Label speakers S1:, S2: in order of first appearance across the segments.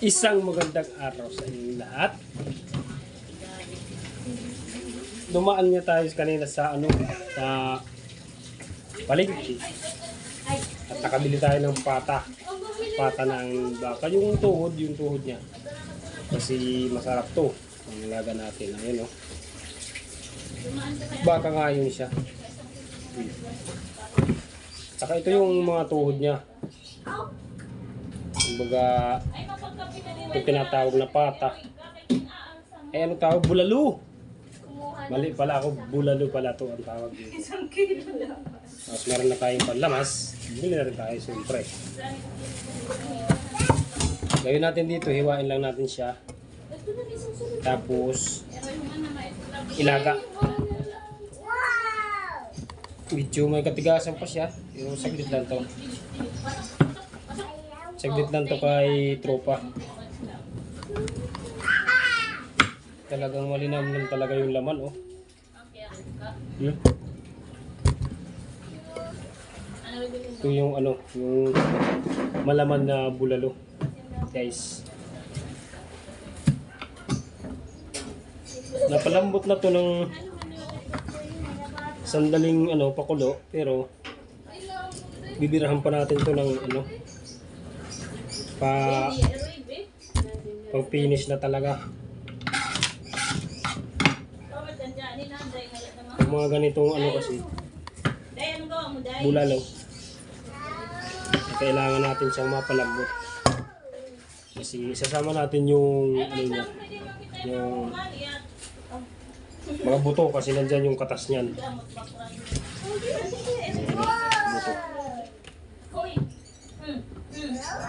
S1: Isang magandang araw sa inyong lahat. Dumaan niya tayo kanina sa sa palengke. At nakabili tayo ng pata. Pata ng baka. Yung tuhod niya. Kasi masarap to. Ang laga natin. Ayun, oh. Baka nga yun siya. Saka ito yung mga tuhod niya. Kumbaga, ito tinatawag na pata. Eh, ano tawag? Bulalo. Mali pala ako. Bulalo pala to ang tawag dito. Tapos meron na tayong panlamas. Bili na rin tayo, siyempre. Gawin natin dito, hiwain lang natin siya. Tapos, ilaga. Medyo may katigasan pa siya. Yung saglit lang to. Saglit lang to kay tropa. Talagang malinaw lang talaga yung laman, oh. Ito yung yung malaman na bulalo, guys. Napalambot na to ng sandaling pakulo, pero bibirahan pa natin to ng pang finish na talaga. Yung mga ganitong kasi bulalo, kailangan natin siyang mapalambot kasi isasama natin yung yung mga buto kasi nandyan yung katas niyan. Buto.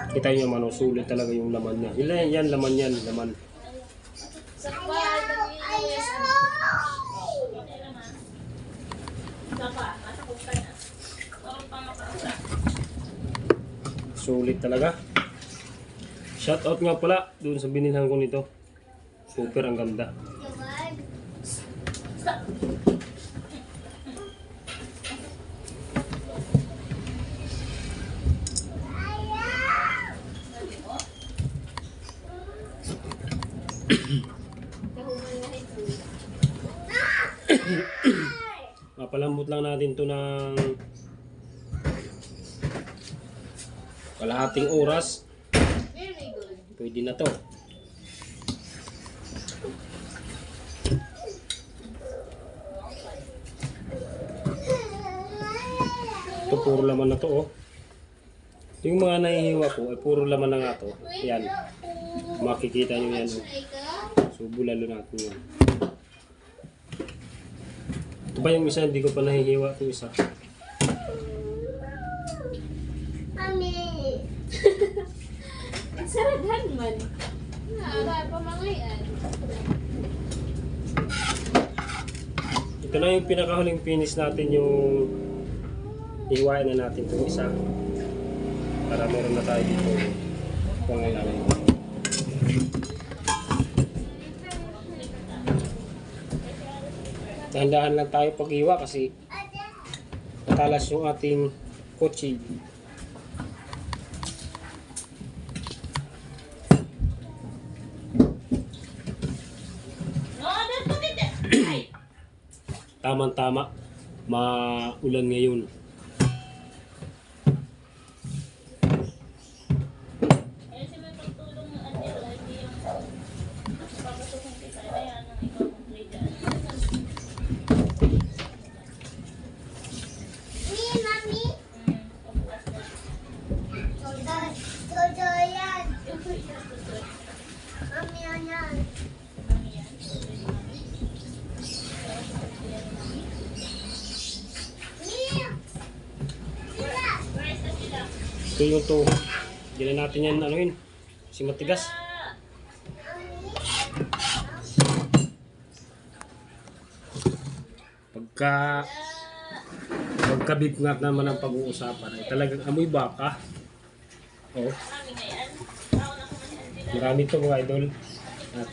S1: Kita nyo naman, sulit talaga yung laman niya. Yan, laman yan, laman. Sulit talaga. Shoutout nga pala dun sa binilhan ko nito. Super ang ganda. Mapalambot lang natin to ng kalahating oras. Pwede na to. Ito puro laman na to, oh. Yung mga nahihiwa ko ay puro laman na nga to. Yan. Makikita nyo yan, oh. So bulalo natin yan. Ito ba yung isa? Hindi ko pa nahihiwa itong isa.
S2: Mami! Saraghan man. Wala pa mangayan.
S1: Ito na yung pinakahuling finish natin, yung hiwain na natin itong isa. Para meron na tayo dito pangailangan. Dahan-dahan lang tayo pag-iwa kasi matalas yung ating kotse. Tamang-tama, maulan ngayon. Ito yung tuhod. Hindi na natin yan kasi matigas. Pagka-beef nga naman ang pag-uusapan ay talagang amoy baka. Oh. Marami ito mga idol. At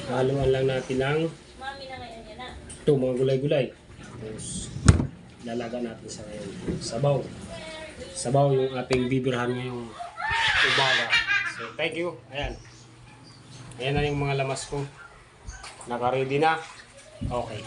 S1: haluan lang natin ng mga gulay-gulay. Tapos lalaga natin sa sabaw. Sabaw yung ating bibirhan ngayong umaga. So, So, thank you. Ayan. Ayan na yung mga lamas ko. Naka-ready na. Okay.